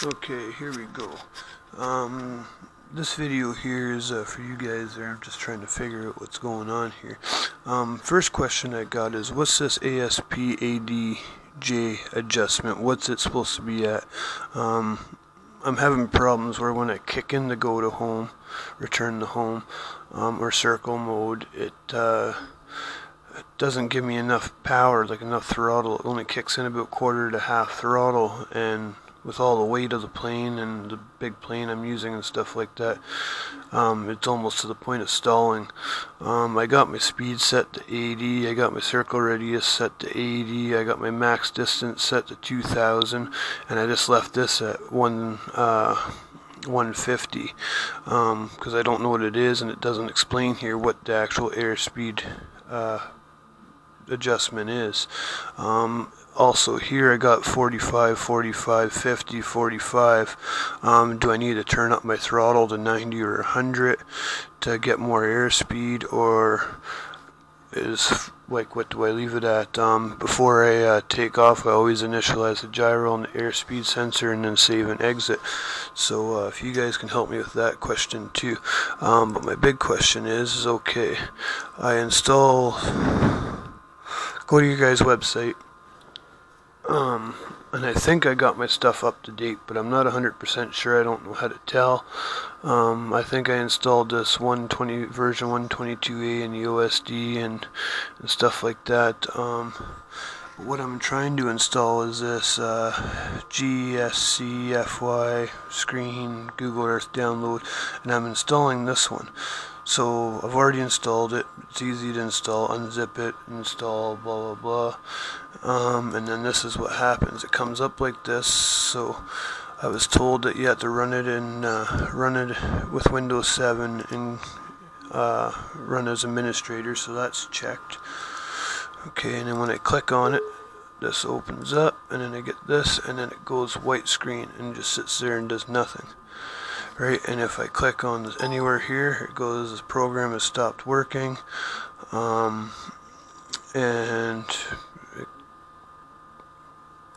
Okay, here we go. This video here is for you guys that are just trying to figure out what's going on here. First question I got is, what's this ASP-ADJ adjustment? What's it supposed to be at? I'm having problems where when I kick in to go to home, return to home, or circle mode, it doesn't give me enough power, like enough throttle. It only kicks in about quarter to half throttle, and with all the weight of the plane and the big plane I'm using and stuff like that, it's almost to the point of stalling. I got my speed set to 80, I got my circle radius set to 80, I got my max distance set to 2000, and I just left this at 150 because I don't know what it is, and it doesn't explain here what the actual airspeed adjustment is. Also here I got 45, 45, 50, 45. Do I need to turn up my throttle to 90 or 100 to get more airspeed, or is like, what do I leave it at? Before I take off, I always initialize the gyro and the airspeed sensor and then save and exit. So if you guys can help me with that question too. But my big question is okay, I go to your guys' website, and I think I got my stuff up to date, but I'm not 100% sure. I don't know how to tell. I think I installed this version 122A in the OSD and stuff like that. What I'm trying to install is this GSC FY screen Google Earth download, and I'm installing this one. So I've already installed it. It's easy to install. Unzip it, install, blah blah blah, and then this is what happens. It comes up like this. So I was told that you have to run it with Windows 7 and run as administrator. So that's checked. Okay, and then when I click on it, this opens up, and then I get this, and then it goes white screen and just sits there and does nothing. Right, and if I click on this anywhere here, it goes, this program has stopped working, and it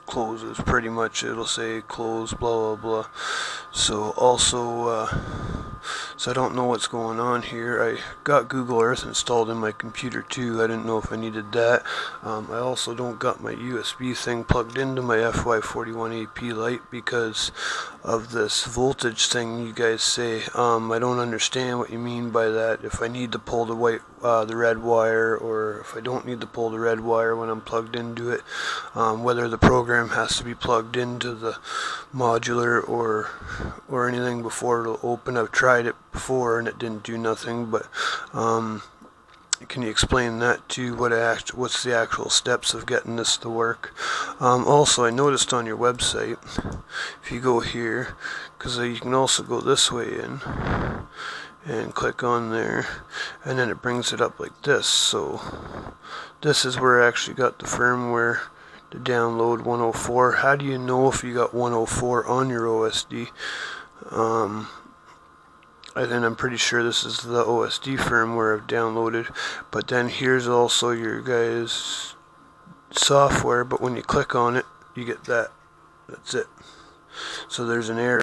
closes pretty much. It'll say close, blah blah blah. So also, so I don't know what's going on here. I got Google Earth installed in my computer too. I didn't know if I needed that. I also don't got my USB thing plugged into my fy-41ap lite because of this voltage thing you guys say. I don't understand what you mean by that. If I need to pull the red wire, or if I don't need to pull the red wire when I'm plugged into it, whether the program has to be plugged into the modular or anything before it'll open. I've tried it before and it didn't do nothing, but can you explain that too? What's the actual steps of getting this to work? Also, I noticed on your website, if you go here, because you can also go this way in and click on there, and then it brings it up like this. So this is where I actually got the firmware to download 104. How do you know if you got 104 on your OSD? And I'm pretty sure this is the OSD firmware I've downloaded, but then here's also your guys' software, but when you click on it, you get that. That's it. So there's an error.